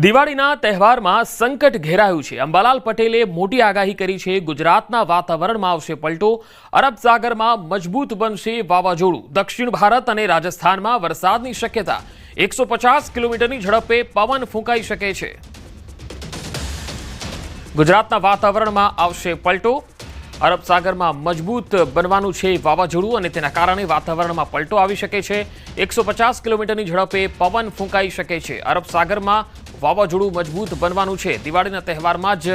દિવાળીના તહેવારમાં સંકટ ઘેરાયું છે। અંબાલાલ પટેલે મોટી આગાહી કરી છે। ગુજરાતના વાતાવરણમાં આવશે પલટો। અરબ સાગરમાં મજબૂત બનશે વાવાઝોડું। દક્ષિણ ભારત અને રાજસ્થાનમાં વરસાદની શક્યતા। 150 કિલોમીટરની ઝડપે પવન ફૂંકાઈ શકે છે। ગુજરાતના વાતાવરણમાં આવશે પલટો। અરબ સાગરમાં મજબૂત બનવાનું છે વાવાઝોડું અને તેના કારણે વાતાવરણમાં પલટો આવી શકે છે। 150 કિલોમીટરની ઝડપે પવન ફૂંકાઈ શકે છે। અરબ સાગરમાં વાવાઝોડું મજબૂત બનવાનું છે। દિવાળીના તહેવારમાં જ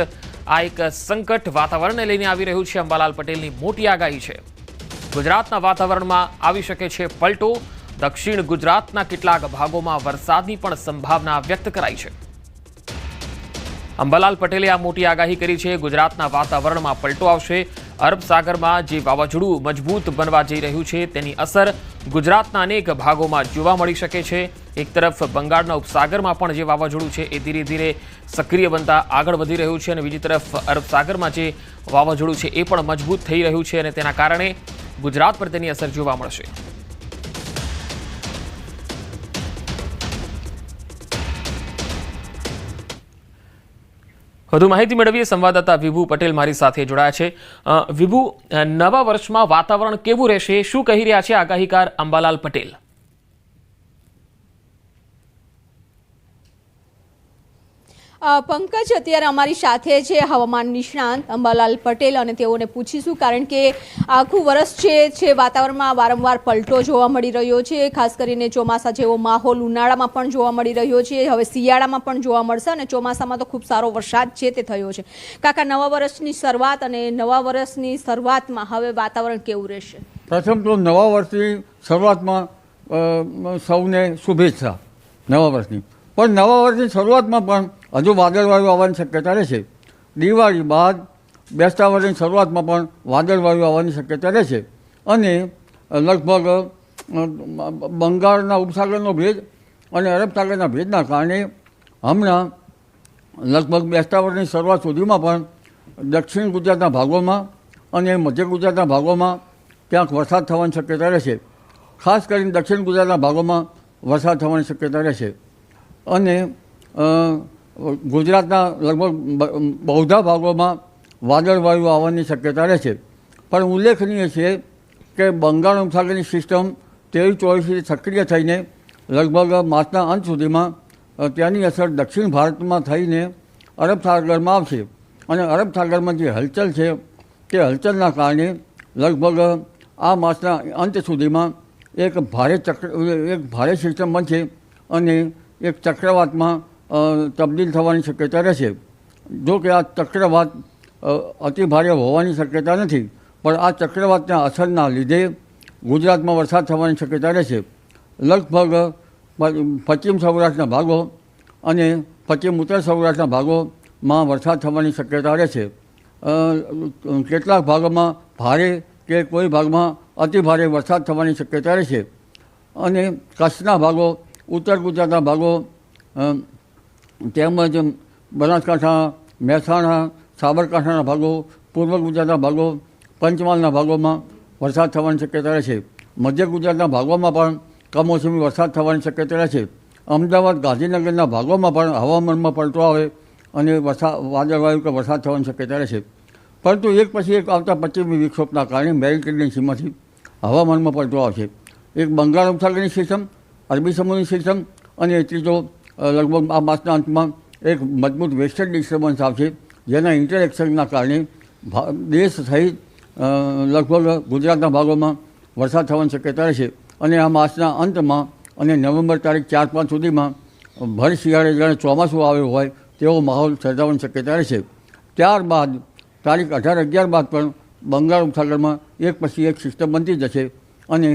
આ એક સંકટ વાતાવરણને લઈને આવી રહ્યું છે। અંબાલાલ પટેલની મોટી આગાહી છે। ગુજરાતના વાતાવરણમાં આવી શકે છે પલટો। દક્ષિણ ગુજરાતના કેટલાક ભાગોમાં વરસાદની પણ સંભાવના વ્યક્ત કરાઈ છે। અંબાલાલ પટેલે આ મોટી આગાહી કરી છે। ગુજરાતના વાતાવરણમાં પલટો આવશે। અરબ સાગરમાં જે વાવાઝોડું મજબૂત બનવા જઈ રહ્યું છે તેની અસર ગુજરાતના અનેક ભાગોમાં જોવા મળી શકે છે। એક તરફ બંગાળના ઉપસાગરમાં પણ જે વાવાઝોડું છે એ ધીરે ધીરે સક્રિય બનતા આગળ વધી રહ્યું છે અને બીજી તરફ અરબ સાગરમાં જે વાવાઝોડું છે એ પણ મજબૂત થઈ રહ્યું છે અને તેના કારણે ગુજરાત પર તેની અસર જોવા મળશે। વધુ માહિતી મેળવીએ। સંવાદદાતા વિભુ પટેલ મારી સાથે જોડાયા છે। વિભુ, નવા વર્ષમાં વાતાવરણ કેવું રહેશે, શું કહી રહ્યા છે આગાહીકાર અંબાલાલ પટેલ? પંકજ, અત્યારે અમારી સાથે છે હવામાન નિષ્ણાંત અંબાલાલ પટેલ અને તેઓને પૂછીશું, કારણ કે આખું વર્ષ છે વાતાવરણમાં વારંવાર પલટો જોવા મળી રહ્યો છે। ખાસ કરીને ચોમાસા જેવો માહોલ ઉનાળામાં પણ જોવા મળી રહ્યો છે, હવે શિયાળામાં પણ જોવા મળશે અને ચોમાસામાં તો ખૂબ સારો વરસાદ છે તે થયો છે। કાકા, નવા વર્ષની શરૂઆત અને નવા વર્ષની શરૂઆતમાં હવે વાતાવરણ કેવું રહેશે? પ્રથમ તો નવા વર્ષની શરૂઆતમાં સૌને શુભેચ્છા નવા વર્ષની। પણ નવા વર્ષની શરૂઆતમાં પણ હજુ વાદળવાયુ આવવાની શક્યતા રહેશે। દિવાળી બાદ બેસતા વર્ષની શરૂઆતમાં પણ વાદળવાયુ આવવાની શક્યતા રહેશે અને લગભગ બંગાળના ઉપસાગરનો ભેજ અને અરબ સાગરના ભેજના કારણે હમણાં લગભગ બેસતા વર્ષની શરૂઆત સુધીમાં પણ દક્ષિણ ગુજરાતના ભાગોમાં અને મધ્ય ગુજરાતના ભાગોમાં ક્યાંક વરસાદ થવાની શક્યતા રહેશે। ખાસ કરીને દક્ષિણ ગુજરાતના ભાગોમાં વરસાદ થવાની શક્યતા રહેશે અને ગુજરાતના લગભગ બહુધા ભાગોમાં વાદળવાયુ આવવાની શક્યતા રહેશે। પણ ઉલ્લેખનીય છે કે બંગાળ ઉપસાગરની સિસ્ટમ 23-24થી સક્રિય થઈને લગભગ માસના અંત સુધીમાં ત્યાંની અસર દક્ષિણ ભારતમાં થઈને અરબ સાગરમાં આવશે અને અરબ સાગરમાં જે હલચલ છે તે હલચલના કારણે લગભગ આ માસના અંત સુધીમાં એક ભારે સિસ્ટમ બનશે અને એક ચક્રવાતમાં તબદીલ થવાની શક્યતા રહેશે। જો કે આ ચક્રવાત અતિ ભારે હોવાની શક્યતા નથી, પણ આ ચક્રવાતના અસરના લીધે ગુજરાતમાં વરસાદ થવાની શક્યતા રહેશે। લગભગ પશ્ચિમ સૌરાષ્ટ્રના ભાગો અને પશ્ચિમ ઉત્તર સૌરાષ્ટ્રના ભાગોમાં વરસાદ થવાની શક્યતા રહેશે। કેટલાક ભાગોમાં ભારે કે કોઈ ભાગમાં અતિ ભારે વરસાદ થવાની શક્યતા રહેશે અને કચ્છના ભાગો, ઉત્તર ગુજરાતના ભાગો તેમજ બનાસકાંઠા, મહેસાણા, સાબરકાંઠાના ભાગો, પૂર્વ ગુજરાતના ભાગો, પંચમહાલના ભાગોમાં વરસાદ થવાની શક્યતા રહેશે। મધ્ય ગુજરાતના ભાગોમાં પણ કમોસમી વરસાદ થવાની શક્યતા રહેશે। અમદાવાદ, ગાંધીનગરના ભાગોમાં પણ હવામાનમાં પલટો આવે અને વાદળવાયુ કે વરસાદ થવાની શક્યતા રહેશે। પરંતુ એક પછી એક આવતા પશ્ચિમી વિક્ષોભના કારણે મેરિટરેનિયન સીમાથી હવામાનમાં પલટો આવશે। એક બંગાળ ઉપસાગરની સિસ્ટમ, અરબી સમુદ્રની સિસ્ટમ અને ત્રીજો લગભગ આ માસના અંતમાં એક મજબૂત વેસ્ટર્ન ડિસ્ટર્બન્સ આવશે, જેના ઇન્ટરેક્શનના કારણે દેશ સહિત લગભગ ગુજરાતના ભાગોમાં વરસાદ થવાની શક્યતા રહેશે અને આ માસના અંતમાં અને નવેમ્બર તારીખ 4-5 સુધીમાં ભર શિયાળે જાણે ચોમાસું આવ્યું હોય તેવો માહોલ સર્જાવાની શક્યતા રહેશે। ત્યારબાદ તારીખ 18-11 બાદ પણ બંગાળ ઉપસાગરમાં એક પછી એક સિસ્ટમ બનતી જશે અને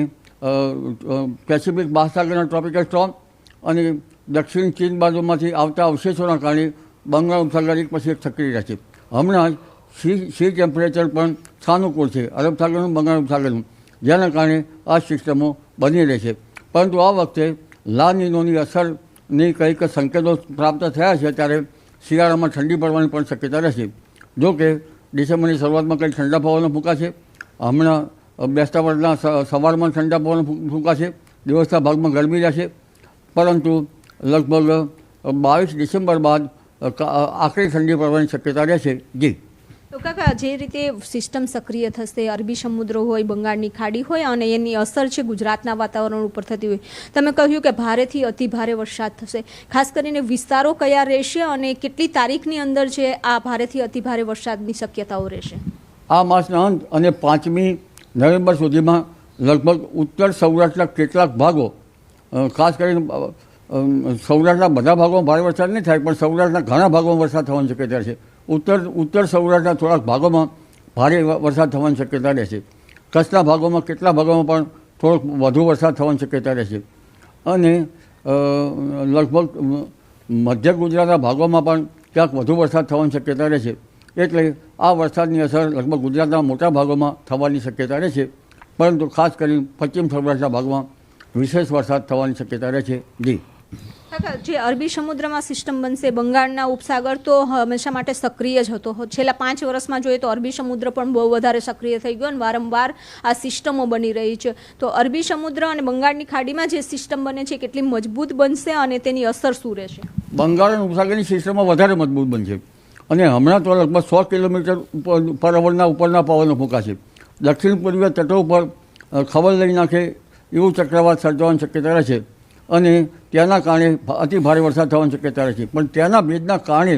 પેસિફિક મહાસાગરના ટ્રોપિકલ સ્ટોર્મ અને દક્ષિણ ચીન બાજુમાંથી આવતા અવશેષોના કારણે બંગાળ ઉપસાગર એક પછી એક સક્રિય રહેશે। હમણાં સી ટેમ્પરેચર પણ સાનુકૂળ છે અરબ સાગરનું, બંગાળ ઉપસાગરનું, જેના કારણે આ સિસ્ટમો બની રહેશે। પરંતુ આ વખતે લા નીનોની અસરની કંઈક સંકેતો પ્રાપ્ત થયા છે, ત્યારે શિયાળામાં ઠંડી પડવાની પણ શક્યતા રહેશે। જો કે ડિસેમ્બરની શરૂઆતમાં કંઈક ઠંડા પવનો ફૂંકાશે। હમણાં બેસતા વર્ષના સવારમાં ઠંડા પવનો ફૂંકાશે, દિવસના ભાગમાં ગરમી રહેશે, પરંતુ લગભગ 22 ડિસેમ્બર બાદ આકરી ઠંડી પડવાની શક્યતા રહેશે. જી. તો કાકા, જે રીતે સિસ્ટમ સક્રિય થશે, અરબી સમુદ્ર હોય, બંગાળની ખાડી હોય અને એની અસર છે ગુજરાતના વાતાવરણ ઉપર થતી હોય, તમે કહ્યું કે ભારેથી અતિ ભારે વરસાદ થશે, ખાસ કરીને વિસ્તારો કયા રહેશે અને કેટલી તારીખની અંદર છે આ ભારેથી અતિ ભારે વરસાદની શક્યતાઓ રહેશે? આ માસના અંત અને 5મી નવેમ્બર સુધીમાં લગભગ ઉત્તર સૌરાષ્ટ્રના કેટલાક ભાગો, ખાસ કરીને સૌરાષ્ટ્રના બધા ભાગોમાં ભારે વરસાદ નહીં થાય, પણ સૌરાષ્ટ્રના ઘણા ભાગોમાં વરસાદ થવાની શક્યતા છે. ઉત્તર સૌરાષ્ટ્રના થોડાક ભાગોમાં ભારે વરસાદ થવાની શક્યતા રહેશે. કચ્છના ભાગોમાં કેટલા ભાગોમાં પણ થોડોક વધુ વરસાદ થવાની શક્યતા રહેશે. અને લગભગ મધ્ય ગુજરાતના ભાગોમાં પણ ક્યાંક વધુ વરસાદ થવાની શક્યતા રહેશે. એટલે આ વરસાદની અસર લગભગ ગુજરાતના મોટા ભાગોમાં થવાની શક્યતા રહેશે, પરંતુ ખાસ કરીને પશ્ચિમ સૌરાષ્ટ્રના ભાગમાં વિશેષ વરસાદ થવાની શક્યતા રહેશે. જી. કાકા, જે અરબી સમુદ્રમાં સિસ્ટમ બનશે, બંગાળના ઉપસાગર તો હંમેશા માટે સક્રિય જ હતો. છેલ્લા 5 વર્ષમાં જોઈએ તો અરબી સમુદ્ર પણ બહુ વધારે સક્રિય થઈ ગયો અને વારંવાર આ સિસ્ટમો બની રહી છે. તો અરબી સમુદ્ર અને બંગાળની ખાડીમાં જે સિસ્ટમ બને છે કેટલી મજબૂત બનશે અને તેની અસર શું રહેશે? બંગાળ અને ઉપસાગરની સિસ્ટમમાં વધારે મજબૂત બનશે અને હમણાં તો લગભગ 100 કિલોમીટર પર અવરના ઉપરના પવનો ફૂંકાશે. દક્ષિણ પૂર્વીય તટો ઉપર ખબર લઈ નાખે એવું ચક્રવાત સર્જાવાની શક્યતા રહેશે અને ત્યાંના કારણે અતિ ભારે વરસાદ થવાની શક્યતા રહેશે. પણ ત્યાંના ભેજના કારણે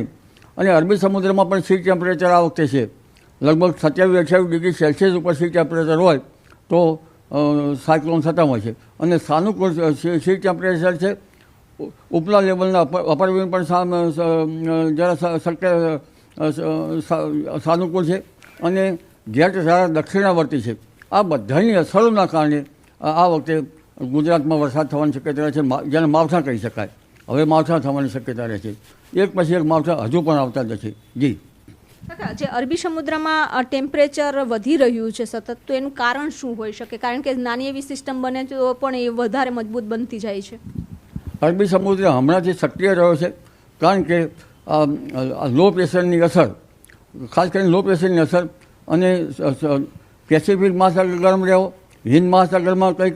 અને અરબી સમુદ્રમાં પણ સી ટેમ્પરેચર આ વખતે છે લગભગ 27-28 ડિગ્રી સેલ્સિયસ ઉપર સી ટેમ્પરેચર હોય તો સાયક્લોન થતા હોય છે. અને સાનુકૂળ સી ટેમ્પરેચર છે, ઉપલા લેવલના અપર વિન્ડ પણ જરા શક્ય સાનુકૂળ છે અને જેટ જરા દક્ષિણાવર્તી છે. આ બધાની અસરોના કારણે આ વખતે ગુજરાતમાં વરસાદ થવાની શક્યતા રહે છે, જેને માવઠા કહી શકાય. હવે માવઠા થવાની શક્યતા રહે છે. એક પછી એક માવઠા હજુ પણ આવતા જ છે. જી. કાકા, જે અરબી સમુદ્રમાં ટેમ્પરેચર વધી રહ્યું છે સતત, તો એનું કારણ શું હોઈ શકે? કારણ કે નાની એવી સિસ્ટમ બને તો પણ એ વધારે મજબૂત બનતી જાય છે. અરબી સમુદ્ર હમણાંથી સક્રિય રહ્યો છે કારણ કે લો પ્રેશરની અસર, ખાસ કરીને લો પ્રેશરની અસર અને પેસિફિક મહાસાગર ગરમ રહ્યો, હિન્દ મહાસાગરમાં કંઈક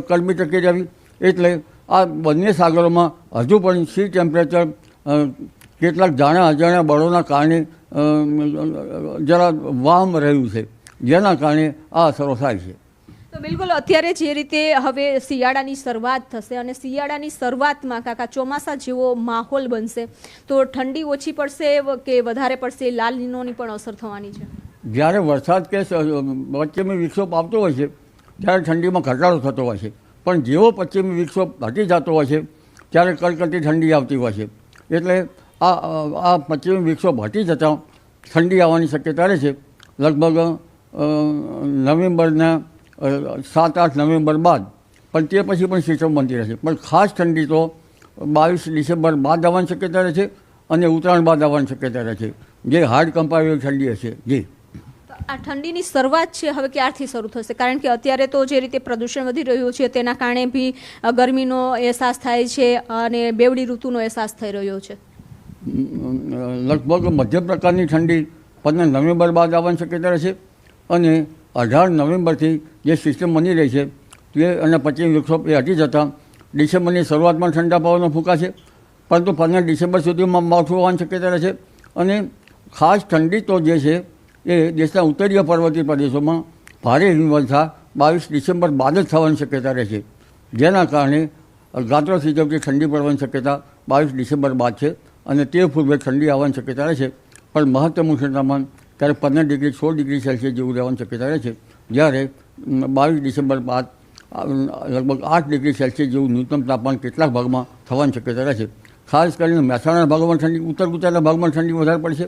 ગરમી ટકી રહેવી, એટલે આ બંને સાગરોમાં હજુ પણ સી ટેમ્પરેચર કેટલાક જાણ્યા અજાણ્યા બળોના કારણે જરા વામ રહ્યું છે, જેના કારણે આ અસરો થાય છે. તો બિલકુલ, અત્યારે જે રીતે હવે શિયાળાની શરૂઆત થશે અને શિયાળાની શરૂઆતમાં કાકા ચોમાસા જેવો માહોલ બનશે, તો ઠંડી ઓછી પડશે કે વધારે પડશે? લાલ નીનોની પણ અસર થવાની છે. જ્યારે વરસાદ કે પશ્ચિમી વિક્ષોભ આવતો હોય છે ત્યારે ઠંડીમાં ઘટાડો થતો હોય છે, પણ જેવો પશ્ચિમી વિક્ષોભ ઘટી જતો હોય છે ત્યારે કડકડતી ઠંડી આવતી હોય છે. એટલે આ પશ્ચિમી વિક્ષોભ હટી જતાં ઠંડી આવવાની શક્યતા રહે છે. લગભગ નવેમ્બરના 7-8 નવેમ્બર બાદ, પણ તે પછી પણ સિસ્ટમ બનતી રહેશે. પણ ખાસ ઠંડી તો 22 ડિસેમ્બર બાદ આવવાની શક્યતા રહે છે અને ઉત્તરાયણ બાદ આવવાની શક્યતા રહે છે, જે હાડ કંપાવેલી ઠંડી હશે. જી. આ ઠંડીની શરૂઆત છે હવે ક્યારથી શરૂ થશે? કારણ કે અત્યારે તો જે રીતે પ્રદૂષણ વધી રહ્યું છે તેના કારણે બી ગરમીનો અહેસાસ થાય છે અને બેવડી ઋતુનો અહેસાસ થઈ રહ્યો છે. લગભગ મધ્યમ પ્રકારની ઠંડી 15 નવેમ્બર બાદ આવવાની શક્યતા રહેશે અને 18 નવેમ્બરથી જે સિસ્ટમ બની રહી છે તે અને પશ્ચિમ વિક્ષોભ એ હટી જતાં ડિસેમ્બરની શરૂઆતમાં ઠંડા પવનો ફૂંકાશે, પરંતુ 15 ડિસેમ્બર સુધીમાં માવઠું આવવાની શક્યતા રહેશે. અને ખાસ ઠંડી તો જે છે એ દેશના ઉત્તરીય પર્વતીય પ્રદેશોમાં ભારે હિમવર્ષા 22 ડિસેમ્બર બાદ જ થવાની શક્યતા રહેશે, જેના કારણે ગાત્રો થીજવતી ઠંડી પડવાની શક્યતા 22 ડિસેમ્બર બાદ છે અને તે પૂર્વે ઠંડી આવવાની શક્યતા રહેશે. પણ મહત્તમ ઉષ્ણતામાન ત્યારે 15 ડિગ્રી 16 ડિગ્રી સેલ્સિયસ જેવું રહેવાની શક્યતા રહે છે, જ્યારે 22 ડિસેમ્બર બાદ લગભગ 8 ડિગ્રી સેલ્સિયસ જેવું ન્યૂનતમ તાપમાન કેટલાક ભાગમાં થવાની શક્યતા રહે છે. ખાસ કરીને મહેસાણાના ભાગોમાં ઠંડી, ઉત્તર ગુજરાતના ભાગમાં ઠંડી વધારે પડશે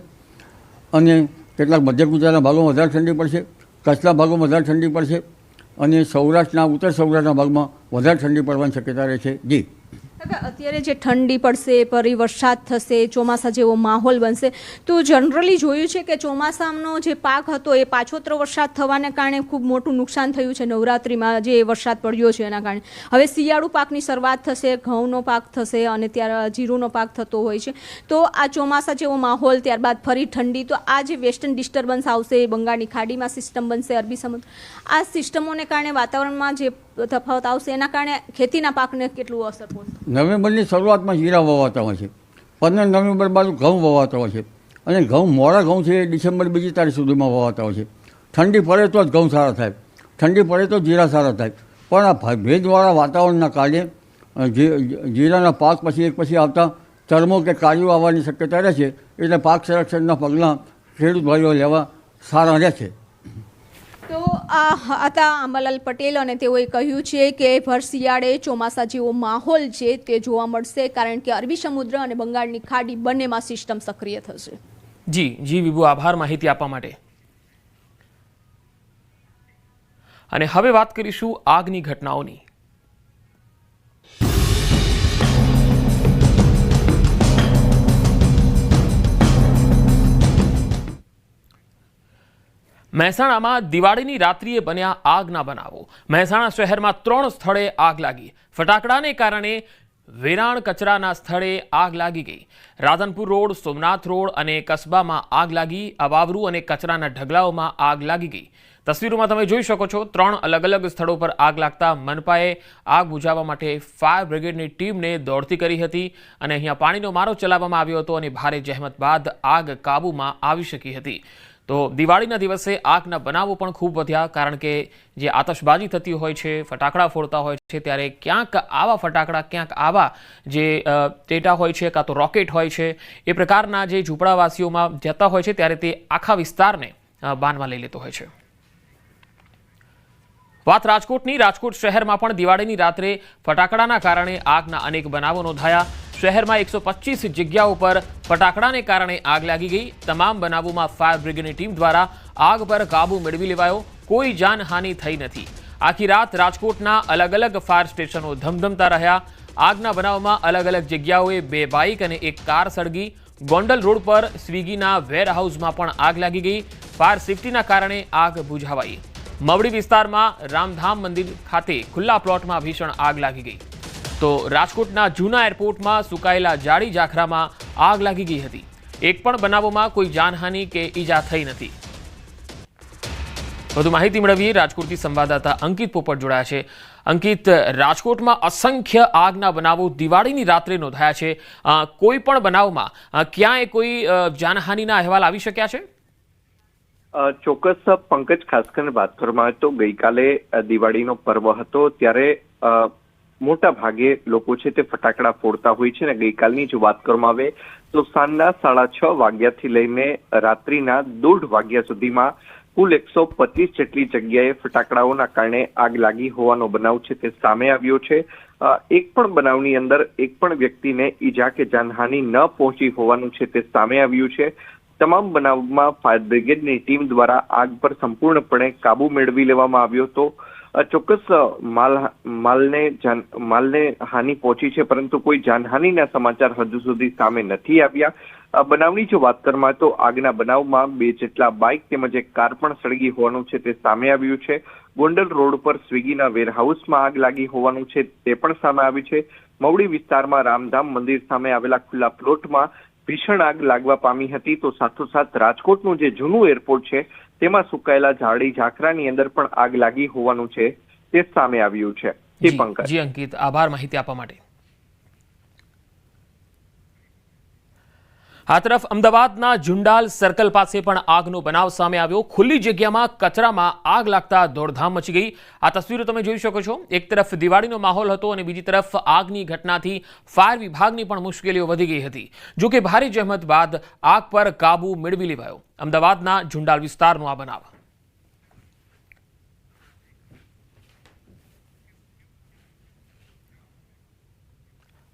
અને કેટલાક મધ્ય ગુજરાતના ભાગોમાં વધારે ઠંડી પડશે, કચ્છના ભાગોમાં વધારે ઠંડી પડશે અને સૌરાષ્ટ્રના ઉત્તર સૌરાષ્ટ્રના ભાગમાં વધારે ઠંડી પડવાની શક્યતા રહે છે. જી. અત્યારે જે ઠંડી પડશે, ફરી વરસાદ થશે, ચોમાસા જેવો માહોલ બનશે, તો જનરલી જોયું છે કે ચોમાસાનો જે પાક હતો એ પાછોતરો વરસાદ થવાને કારણે ખૂબ મોટું નુકસાન થયું છે. નવરાત્રિમાં જે વરસાદ પડ્યો છે એના કારણે હવે શિયાળુ પાકની શરૂઆત થશે, ઘઉંનો પાક થશે અને ત્યારે જીરુંનો પાક થતો હોય છે. તો આ ચોમાસા જેવો માહોલ, ત્યારબાદ ફરી ઠંડી, તો આ જે વેસ્ટર્ન ડિસ્ટર્બન્સ આવશે, બંગાળની ખાડીમાં સિસ્ટમ બનશે, અરબી સમુદ્ર, આ સિસ્ટમોને કારણે વાતાવરણમાં જે તફાવત આવશે એના કારણે ખેતીના પાકને કેટલું અસર પહોંચશે? નવેમ્બરની શરૂઆતમાં જીરા વવાતા હોય છે, 15 નવેમ્બર બાજુ ઘઉં વવાતા હોય છે, અને ઘઉં મોડા ઘઉં છે એ ડિસેમ્બર 2 તારીખ સુધીમાં વવાતા હોય છે. ઠંડી પડે તો જ ઘઉં સારા થાય, ઠંડી પડે તો જીરા સારા થાય. પણ આ ભેજવાળા વાતાવરણના કારણે જીરાના પાક પછી એક પછી આવતા ચરમો કે કાળીઓ આવવાની શક્યતા રહે છે. એટલે પાક સંરક્ષણના પગલાં ખેડૂત ભાઈઓ લેવા સારા રહે છે. તો આ હતા અંબાલાલ પટેલ અને તેઓએ કહ્યું છે કે ભર શિયાળે ચોમાસા જેવો માહોલ છે તે જોવા મળશે, કારણ કે અરબી સમુદ્ર અને બંગાળની ખાડી બંનેમાં સિસ્ટમ સક્રિય થશે. જી વિભુ, આભાર માહિતી આપવા માટે. અને હવે વાત કરીશું આગની ઘટનાઓની. મહેસાણામાં દિવાળીની રાત્રિએ બન્યા આગના બનાવો. મહેસાણા શહેરમાં 3 સ્થળે આગ લાગી. ફટાકડાને કારણે વેરાણ કચરાના સ્થળે આગ લાગી ગઈ. રાધનપુર રોડ, સોમનાથ રોડ અને કસ્બામાં આગ લાગી. અવાવરૂ અને કચરાના ઢગલાઓમાં આગ લાગી ગઈ. તસવીરોમાં તમે જોઈ શકો છો, 3 અલગ અલગ સ્થળો પર આગ લાગતા મનપાએ આગ બુઝાવવા માટે ફાયર બ્રિગેડની ટીમને દોડતી કરી હતી અને અહીંયા પાણીનો મારો ચલાવવામાં આવ્યો હતો અને ભારે જહેમત બાદ આગ કાબૂમાં આવી શકી હતી. તો દિવાળીના દિવસે આગના બનાવો પણ ખૂબ વધ્યા, કારણ કે જે આતશબાજી થતી હોય છે, ફટાકડા ફોડતા હોય છે, ત્યારે ક્યાંક આવા ફટાકડા, ક્યાંક આવા જે ટેટા હોય છે, કાં તો રોકેટ હોય છે, એ પ્રકારના જે ઝૂંપડાવાસીઓમાં જતા હોય છે ત્યારે તે આખા વિસ્તારને બાનમાં લઈ લેતો હોય છે. વાત રાજકોટની. રાજકોટ શહેરમાં પણ દિવાળીની રાત્રે ફટાકડાના કારણે આગના અનેક બનાવો નોંધાયા. શહેરમાં 125 જગ્યાઓ પર ફટાકડાને કારણે આગ લાગી ગઈ. તમામ બનાવોમાં ફાયર બ્રિગેડની ટીમ દ્વારા આગ પર કાબુ મેળવી લેવાયો. કોઈ જાનહાનિ થઈ નથી. આખી રાત રાજકોટના અલગ અલગ ફાયર સ્ટેશનો ધમધમતા રહ્યા. આગના બનાવમાં અલગ અલગ જગ્યાઓએ 2 બાઇક અને 1 કાર સળગી. ગોંડલ રોડ પર સ્વિગીના વેરહાઉસમાં પણ આગ લાગી ગઈ. ફાયર સેફટીના કારણે આગ બુઝાવાઈ. મવડી વિસ્તારમાં રામધામ મંદિર ખાતે ખુલ્લા પ્લોટમાં ભીષણ આગ લાગી ગઈ. તો રાજકોટના જૂના એરપોર્ટમાં સુકાયેલા જાડી ઝાખરામાં આગ લાગી ગઈ હતી. એક પણ બનાવોમાં કોઈ જાનહાનિ કે ઈજા થઈ નથી. વધુ માહિતી મેળવીએ. રાજકોટથી સંવાદદાતા અંકિત પોપટ જોડાયા છે. અંકિત, રાજકોટમાં અસંખ્ય આગના બનાવો દિવાળીની રાત્રે નોંધાયા છે. કોઈ પણ બનાવમાં ક્યાંય કોઈ જાનહાનિના અહેવાલ આવી શક્યા છે? ચોક્કસ પંકજ, ખાસ કરીને વાત કરવામાં આવે તો ગઈકાલે દિવાળીનો પર્વ હતો, ત્યારે મોટા ભાગે લોકો છે તે ફટાકડા ફોડતા હોય છે. અને ગઈકાલની જો વાત કરવામાં આવે તો સાંજના 6:30 વાગ્યાથી લઈને રાત્રિના 1:30 વાગ્યા સુધીમાં કુલ 125 જેટલી જગ્યાએ ફટાકડાઓના કારણે આગ લાગી હોવાનો બનાવ છે તે સામે આવ્યો છે. એક પણ બનાવની અંદર એક પણ વ્યક્તિને ઈજા કે જાનહાનિ ન પહોંચી હોવાનું છે તે સામે આવ્યું છે. તમામ બનાવમાં ફાયર બ્રિગેડની ટીમ દ્વારા આગ પર સંપૂર્ણપણે કાબુ મેળવી લેવામાં આવ્યો હતો. ચોક્કસ માલને હાનિ પહોંચી છે, પરંતુ કોઈ જાનહાનિના સમાચાર હજુ સુધી સામે નથી આવ્યા. બનાવની જો વાત કરવામાં તો આગના બનાવમાં 2 જેટલા બાઇક તેમજ 1 કાર પણ સળગી હોવાનું છે તે સામે આવ્યું છે. ગોંડલ રોડ પર સ્વિગીના વેરહાઉસમાં આગ લાગી હોવાનું છે તે પણ સામે આવ્યું છે. મવડી વિસ્તારમાં રામધામ મંદિર સામે આવેલા ખુલ્લા પ્લોટમાં ભીષણ આગ લાગવા પામી હતી. તો સાથોસાથ રાજકોટનું જે જૂનું એરપોર્ટ છે તેમાં સુકાયેલા જાડી ઝાખરાની અંદર પણ આગ લાગી હોવાનું છે તે સામે આવ્યું છે. જી અંકિત, આભાર માહિતી આપવા માટે. આ તરફ અમદાવાદના ઝુંડાલ સર્કલ પાસે પણ આગનો બનાવ સામે આવ્યો. ખુલ્લી જગ્યામાં કચરામાં આગ લાગતા દોડધામ મચી ગઈ. આ તસવીરો તમે જોઈ શકો છો. એક તરફ દિવાળીનો માહોલ હતો અને બીજી તરફ આગની ઘટનાથી ફાયર વિભાગની પણ મુશ્કેલીઓ વધી ગઈ હતી. જો કે ભારે જહેમત બાદ આગ પર કાબુ મેળવી લેવાયો. અમદાવાદના ઝુંડાલ વિસ્તારનો આ બનાવ.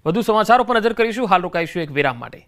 વધુ સમાચારો પર નજર કરીશું. હાલ રોકાઈશું એક વિરામ માટે.